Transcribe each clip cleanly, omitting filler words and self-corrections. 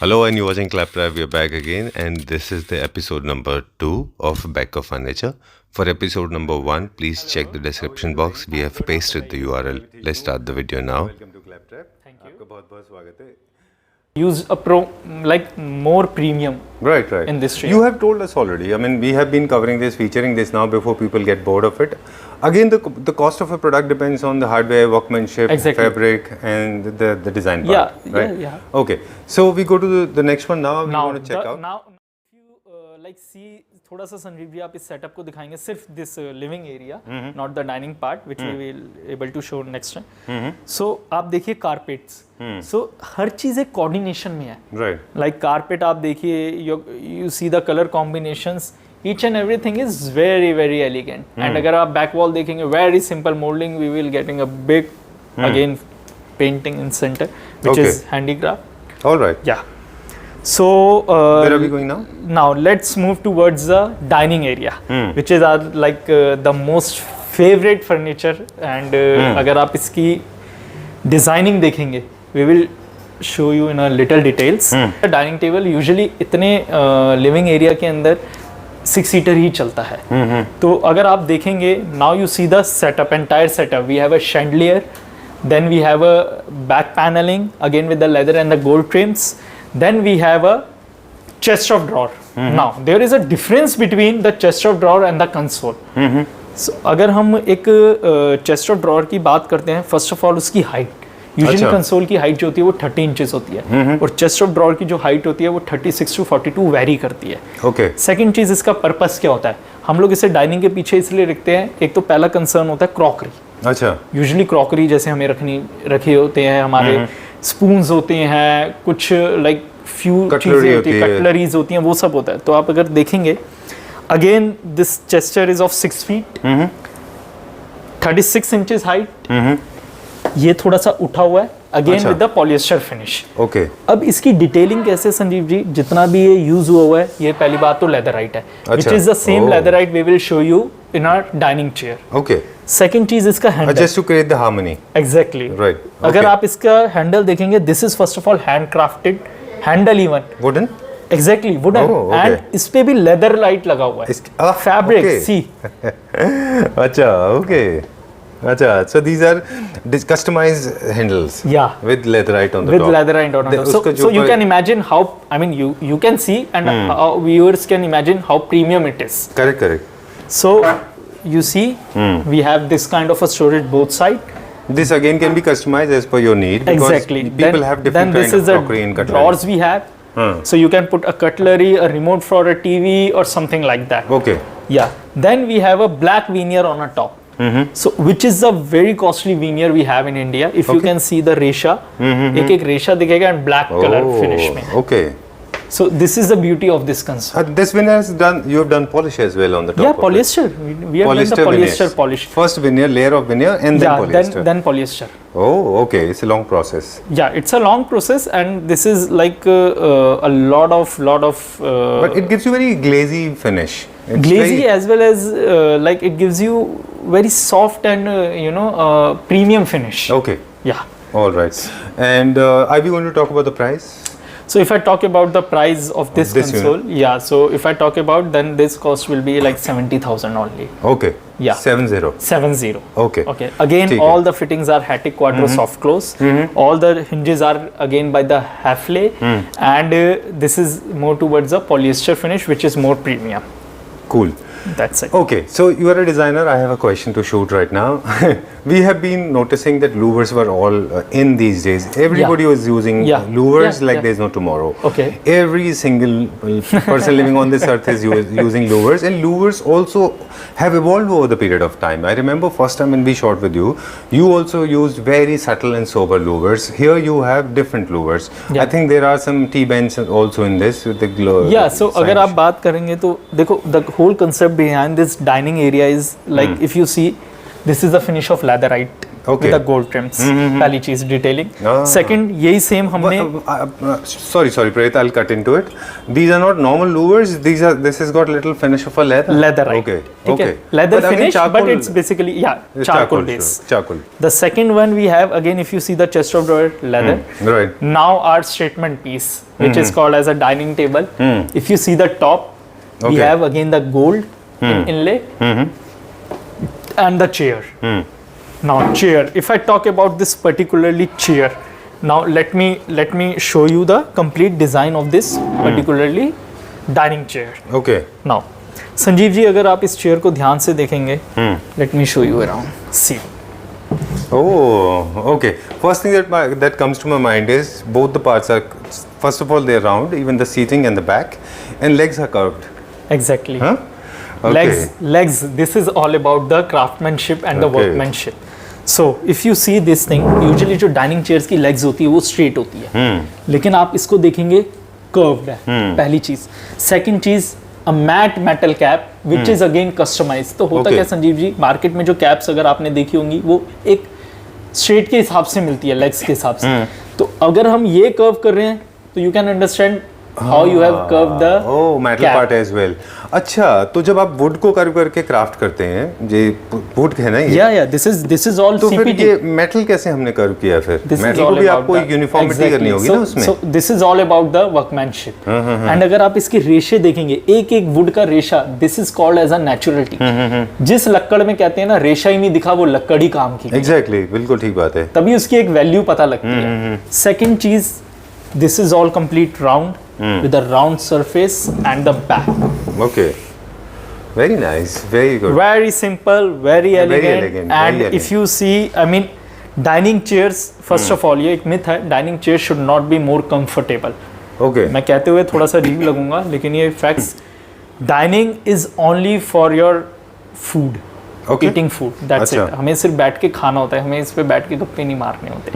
Hello, and you're watching Claptrap. We're back again, and this is the episode number 2 of Becker Furniture. For episode number 1, please check the description box. We have pasted the URL. Let's start the video now. Welcome to Claptrap. Thank you. आपका बहुत-बहुत स्वागत है. Use a more premium Right. in this chair. You have told us already. I mean, we have been covering this, featuring this now before people get bored of it. Again, the cost of a product depends on the hardware, workmanship, Exactly. fabric, and the design part. Right? Yeah. Okay. So we go to the next one now. We Now, want to check out. now, if you see, थोड़ा सा संजीव जी आप इस setup को दिखाएंगे सिर्फ this living area, not the dining part which we will able to show next time. So आप देखिए carpets. सो हर चीज एक कोऑर्डिनेशन में है. Right. लाइक कारपेट आप देखिए, you see the colour combinations, each and everything is very elegant. And अगर आप बैक वॉल देखेंगे, very simple molding, we will getting a big again painting in center which Okay. is handicraft. All right. Yeah. So Where are we going now? now let's move towards the dining area, which is like the most favorite furniture. And अगर आप इसकी designing देखेंगे, we will show you in a little details. Dining table usually इतने living area के अंदर 6 seater ही चलता है. तो अगर आप देखेंगे, now you see the setup, entire setup. We have a chandelier, then we have a back paneling again with the leather and the gold trims. Then we have a chest of drawer. Now there is a difference between the chest of drawer and the console. So अगर हम एक chest of drawer की बात करते हैं, first of all उसकी height. Usually console की height जो होती है वो 30 इंचेस होती है, और चेस्ट ऑफ ड्रॉअर की जो हाइट होती है वो 36 to 42 वेरी करती है. Okay. सेकंड चीज, इसका पर्पस क्या होता है. हम लोग इसे डाइनिंग के पीछे इसलिए रखते हैं, एक तो पहला कंसर्न होता है क्रॉकरी. अच्छा. यूजुअली क्रॉकरी जैसे हमें रखे होते हैं, हमारे स्पून्स होते हैं, कुछ लाइक फ्यू चीजें होती है, कटलरीज होती हैं, वो सब होता है. तो आप अगर देखेंगे, again this Chester is of 6 feet, 36 inches height. ये थोड़ा सा उठा हुआ है, again with the polyester finish. Okay. अब इसकी डिटेलिंग कैसे संजीव जी, जितना भी ये यूज हुआ है, ये पहली बात तो लेदरराइट है, which is the same leatherite we will show you in our dining chair. Okay. Second चीज इसका handle. Just to create the harmony. Exactly. Right. अगर Okay. आप इसका हैंडल देखेंगे, this is first of all hand crafted handle even. Wooden. Exactly wooden. Oh, okay. And इस पे भी leatherite लगा हुआ है, fabric. okay. See. Acha, okay. Acha, so these are customized handles. Yeah. With leatherite on the With top. leatherite on it. So you can imagine how, I mean, you can see, and how viewers can imagine how premium it is. Correct. So you see, we have this kind of a storage both side. This again can be customized as per your need. Because Exactly. people have different then this kind is of crockery and the cutlery. drawers we have. So you can put a cutlery, a remote for a TV, or something like that. Okay. Yeah. Then we have a black veneer on a top. So which is a very costly veneer we have in India. If you can see the resha, एक रेशा दिखेगा and black color finish में. Okay. So this is the beauty of this console. This veneer is done. You have done polish as well on the top. Yeah, of it. polyester. We have done the polyester veneers. polish. First veneer, layer of veneer, and then polyester. Then polyester. Oh, okay. It's a long process. Yeah, it's a long process, and this is like a lot of. But it gives you very glazy finish. It's glazy very, as well as like it gives you very soft and premium finish. Okay. Yeah. All right. And are we going to talk about the price? So if I talk about the price of this this console, yeah. So if I talk about, then this cost will be like 70,000 only. Okay. Yeah. 70. 70. Okay. Okay. Again, ठीक है. all the fittings are Hatic Quattro soft close. All the hinges are again by the Hafele, and this is more towards the polyester finish, which is more premium. Cool. That's it. Okay, so you are a designer. I have a question to shoot right now. We have been noticing that louvers were all in these days. Everybody was using louvers like there's no tomorrow. Okay. Every single person living on this earth is using louvers, and louvers also have evolved over the period of time. I remember first time when we shot with you, you also used very subtle and sober louvers. Here you have different louvers. Yeah. I think there are some T-bends also in this with the glow. Yeah, so अगर आप बात करेंगे तो देखो, the whole concept behind this dining area is like, if you see, this is the finish of leatherite. Okay. with the gold trims. पहली चीज detailing. Second यही same हमने Sorry, Prarit, I'll cut into it. These are not normal louvers. This has got little finish of a leather. Leatherite. Okay. ठीक है. Okay. Leather But again, finish, charcoal- but it's basically charcoal base. sure. Charcoal. The second one we have, again, if you see the chest of drawer leather. Right. Now our statement piece, which is called as a dining table. If you see the top, we Okay. have again the gold inlay and the chair. Now chair. If I talk about this particularly chair, now let me show you the complete design of this particularly dining chair. Okay. Now, Sanjeev ji अगर आप इस chair को ध्यान से देखेंगे, let me show you around. See. Oh, okay. First thing that comes to my mind is both the parts are, first of all, they're round, even the seating and the back, and legs are curved. Exactly. Huh? Okay. Legs. This is all about the craftsmanship and the Okay. workmanship. So if you see this thing, usually जो dining chairs की legs होती है वो straight होती है, लेकिन आप इसको देखेंगे curved है. पहली चीज. Second चीज, a matte metal cap which is again customized. तो होता Okay. क्या संजीव जी, मार्केट में जो कैप्स अगर आपने देखी होंगी वो एक स्ट्रेट के हिसाब से मिलती है, लेग्स के हिसाब से. तो अगर हम ये कर्व कर रहे हैं तो you can understand how you have curve the metal part as well. अच्छा, तो जब आप वुड को कर्व करके क्राफ्ट करते हैं, ये वुड है ना ये? या दिस इज ऑल तो फिर सीपीटी. ये मेटल कैसे हमने कर्व किया फिर? This is मेटल all को भी about आपको the- यूनिफॉर्मिटी करनी होगी Exactly. ना उसमें. So this is all about the workmanship. And अगर आप इसके रेशे देखेंगे, एक एक वुड का रेशा, this is called as a naturality. जिस लक्कड़ में कहते हैं ना रेशा ही नहीं दिखा, वो लक्कड़ ही काम की. एग्जैक्टली, बिल्कुल ठीक बात है. तभी उसकी एक वैल्यू पता लगती है. सेकंड चीज, this is all complete round with a round surface and the back. Okay. Very nice, very good. Very simple, very elegant. elegant, And very if you see, I mean, dining chairs, first of all, ये एक myth है, dining chairs should not be more comfortable. Okay. मैं कहते हुए थोड़ा सा review लगूंगा, लेकिन ये facts. Dining is only for your food, Okay. Eating food, that's it. अच्छा. हमें सिर्फ बैठ के खाना होता है, हमें इस पे बैठ के गप्पे नहीं मारने होते.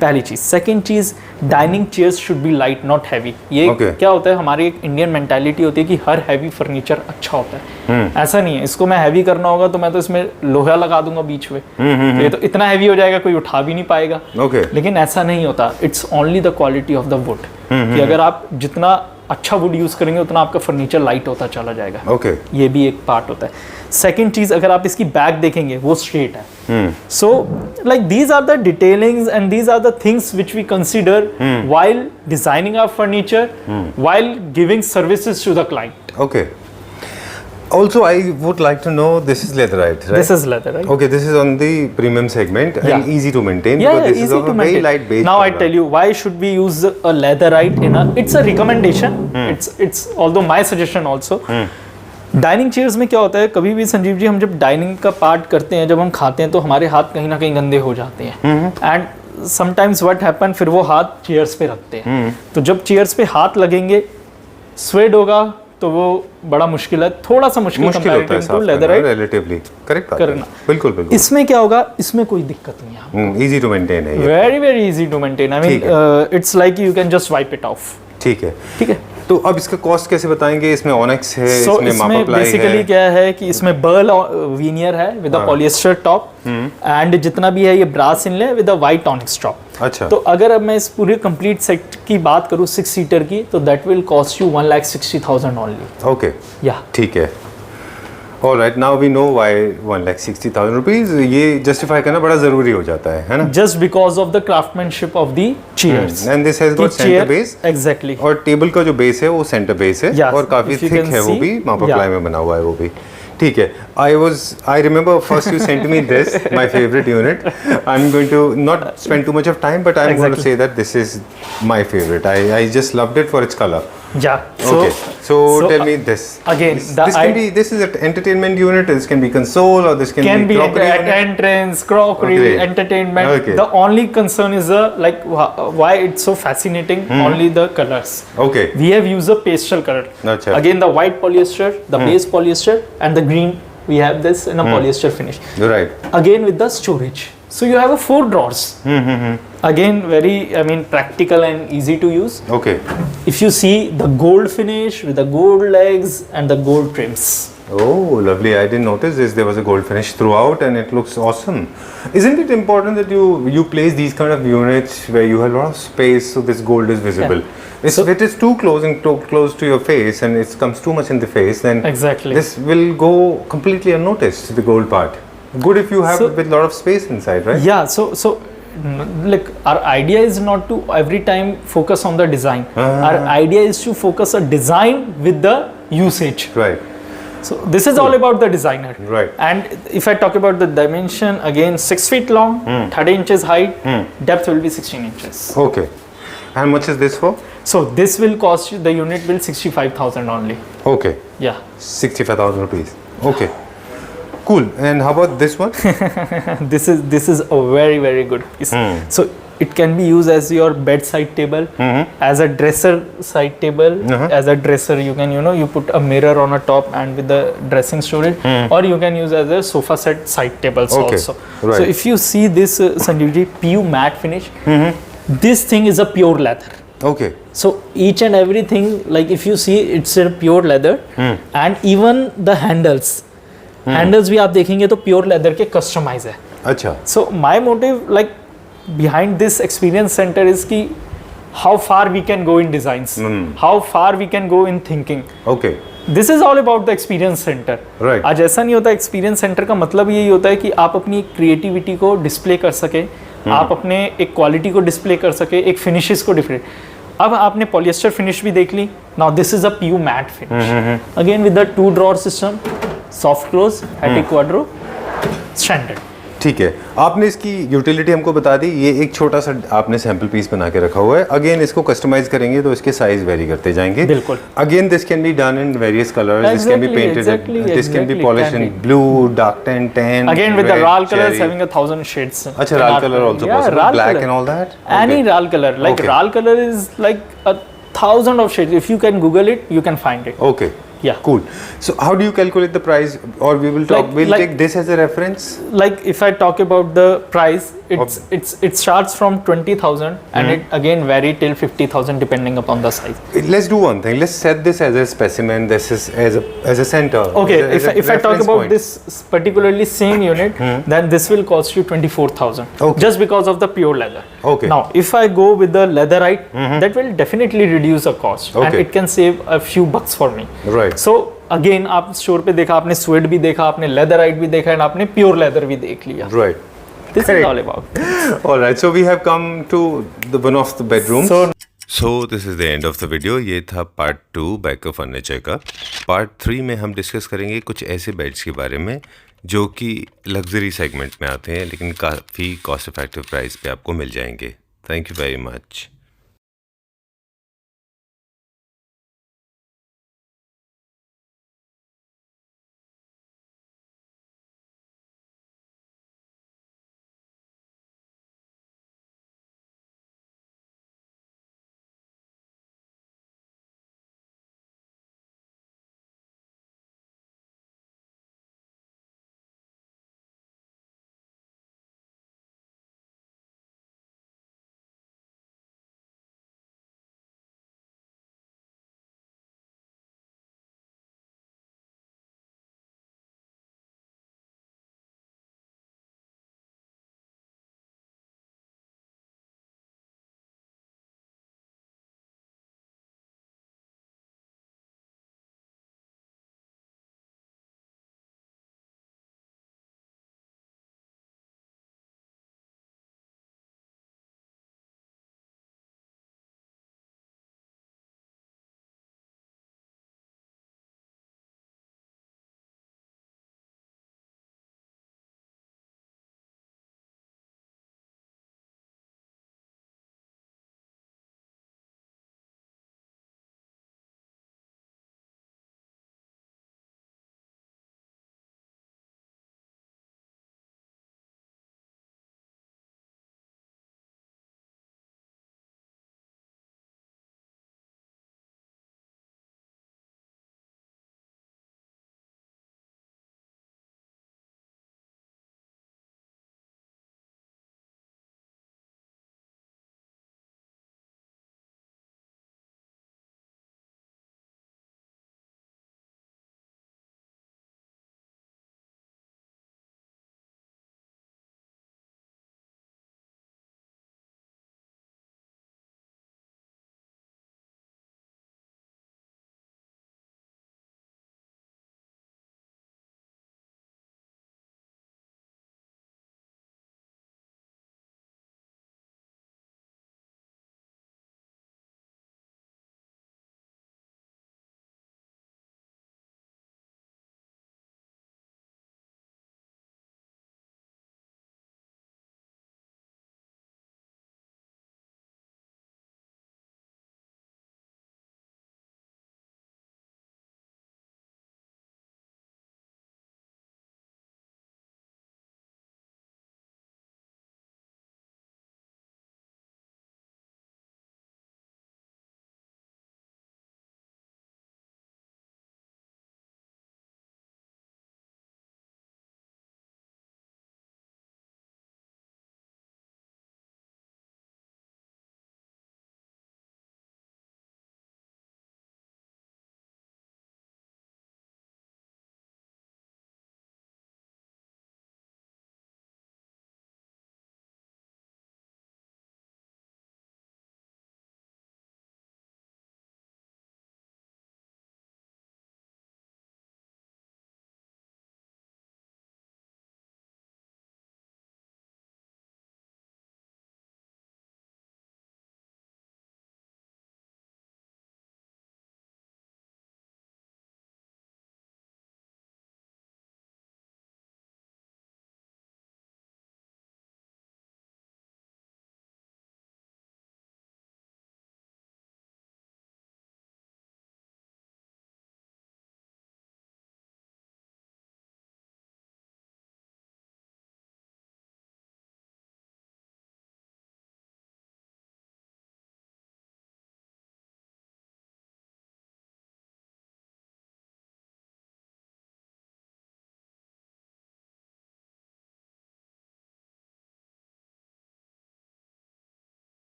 पहली चीज. सेकंड चीज, dining chairs should be light not heavy. ये Okay. क्या होता है, हमारी एक इंडियन मेंटालिटी होती है कि हर हैवी फर्नीचर अच्छा होता है. ऐसा नहीं है. इसको मैं हैवी करना होगा तो मैं तो इसमें लोहा लगा दूंगा बीच में, तो ये तो इतना हैवी हो जाएगा कोई उठा भी नहीं पाएगा. Okay. लेकिन ऐसा नहीं होता. It's only the quality of the wood. कि अगर आप जितना अच्छा वुड यूज करेंगे उतना आपका फर्नीचर लाइट होता चला जाएगा. Okay. ये भी एक पार्ट होता है. सेकेंड चीज, अगर आप इसकी बैक देखेंगे वो स्ट्रेट है. So like these are the detailings and these are the things which we consider while designing our furniture, while giving services to the client. Okay. Also, I would like to know, this is leatherite, right? This is leather, right? Okay, this is on the premium segment and Yeah. easy to maintain Yeah, because this is easy of to a very maintain. light beige Now I color. tell you why should we use a leatherite in a. It's a recommendation. It's although my suggestion also. Dining chairs में क्या होता है, कभी भी संजीव जी हम जब dining का part करते हैं, जब हम खाते हैं तो हमारे हाथ कहीं ना कहीं गंदे हो जाते हैं. एंड समटाइम्स व्हाट हैपन, फिर वो हाथ चेयर्स पे रखते हैं. तो जब चेयर्स पे हाथ लगेंगे, स्वेड होगा तो वो बड़ा मुश्किल है, थोड़ा सा मुश्किल मुश्किल होता है कंपैरेटिव साफ टू करना, लेदराइट relatively. Correct बात है. करना. बिल्कुल बिल्कुल. इसमें क्या होगा, इसमें कोई दिक्कत नहीं है. Easy to maintain है ये. very easy to maintain. I mean, ठीक it's like you can just wipe it off. ठीक है. ठीक है. तो अब इसका कॉस्ट कैसे बताएंगे? इसमें ऑनेक्स है, So इसमें मापा इसमें प्लाई बेसिकली है. क्या है कि इसमें बर्ल वीनियर है with a polyester top, and जितना भी है ये brass inlay with a white onyx top. अच्छा. तो अगर अब मैं इस पूरे कंप्लीट सेट की बात करूँ 6 सीटर की, तो that will cost you 1,60,000 only. Okay. या ठीक है. All right, now we know why 1,60,000 rupees. ये justify करना बड़ा ज़रूरी हो जाता है ना? Just because of the craftsmanship of the chairs. And this has got center base. Exactly. और टेबल का जो बेस है वो सेंटर बेस है. Yes, और काफी if you थिक can है वो see, भी, मापा yeah. प्लाई में बना हुआ है वो भी. ठीक है. I remember first you sent me this, my favorite unit. I'm going to not spend too much of time, but I'm going to Exactly. say that this is my favorite. I just loved it for its color. या Okay. So tell me this. again, This is an entertainment unit. This can be console or this can be crockery unit. entrance, crockery, Okay. entertainment. Okay. The only concern is why it's so fascinating. Only the colors. Okay. We have used a pastel color. Acha. Again, the white polyester, the base polyester, and the green. We have this in a polyester finish. You're right. Again with the storage. So you have a 4 drawers. Again, very, I mean, practical and easy to use. Okay. If you see the gold finish with the gold legs and the gold trims. Oh, lovely. I didn't notice this. There was a gold finish throughout and it looks awesome. Isn't it important that you place these kind of units where you have a lot of space so this gold is visible? If it is too close and too close to your face and it comes too much in the face, then Exactly. this will go completely unnoticed, the gold part. Good if you have with a lot of space inside, right? Yeah, like our idea is not to every time focus on the design. Our idea is to focus a design with the usage. Right. So this is all about the designer. Right. And if I talk about the dimension, again 6 feet long, 30 inches height, depth will be 16 inches. Okay. How much is this for? So this will cost you, the unit will 65,000 only. Okay. Yeah. 65,000 rupees. Okay. Cool. And how about this one? This is a very good piece. So it can be used as your bedside table, as a dresser side table. As a dresser, you can you put a mirror on a top and with the dressing storage, or you can use as a sofa set side tables also. Right. So if you see this Sanjeevji PU matte finish, this thing is a pure leather. Okay. So each and everything, like if you see, it's a pure leather, and even the handles भी आप देखेंगे तो pure leather के customise है. अच्छा. So my motive, like behind this experience center, is कि how far we can go in designs, how far we can go in thinking. Okay. This is all about the experience center. Right. आज ऐसा नहीं होता. Experience centre का मतलब यही होता है कि आप अपनी क्रिएटिविटी को डिस्प्ले कर सके, आप अपने एक क्वालिटी को डिस्प्ले कर सके, एक फिनिशेस को डिफरेंट. अब आपने पॉलिएस्टर फिनिश भी देख ली. Now this is a PU matte finish, again with the 2 drawer system, soft close, attic wardrobe, standard. ठीक है. आपने इसकी यूटिलिटी हमको बता दी. ये एक छोटा सा आपने सैंपल पीस बना के रखा हुआ है. अगेन इसको कस्टमाइज करेंगे तो इसके साइज वेरी करते जाएंगे. बिल्कुल. Again this can be done in various colours. This can be painted, this can be polished in blue, dark tan. Again with the RAL colors having 1,000 shades. अच्छा, RAL color also possible. RAL Black color. and all that. Any RAL color, like Okay. RAL color is like 1,000 of shades. If you can Google it, you can find it. Okay. Yeah. Cool. So how do you calculate the price, or we will talk? We'll like- take this as a reference. Like if I talk about the price, it starts from 20,000 and it again vary till 50,000 depending upon the size. Let's do one thing. Let's set this as a specimen. This is as a center. Okay, as a if I talk reference about point. this particularly same unit, then this will cost you 24,000. Okay. Just because of the pure leather. Okay. Now, if I go with the leatherite, that will definitely reduce the cost, and Okay. it can save a few bucks for me. Right. So again, आप store पे देखा, आपने swayed भी देखा, आपने लेदरite भी देखा, and आपने प्योर लेदर भी देख लिया. Right. This is Correct. all about. All right. So we have come to the one of the bedrooms. So this is the end of the video. ये था पार्ट 2 बैक ऑफ फर्नीचर का. Part 3 में हम discuss करेंगे कुछ ऐसे beds के बारे में जो कि लग्जरी सेगमेंट में आते हैं लेकिन काफ़ी कॉस्ट इफेक्टिव प्राइस पे आपको मिल जाएंगे. Thank you very much.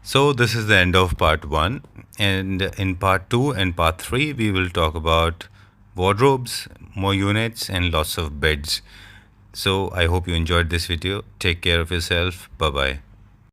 So this is the end of part 1, and in part 2 and part 3 we will talk about wardrobes, more units and lots of beds. So I hope you enjoyed this video. Take care of yourself. Bye bye.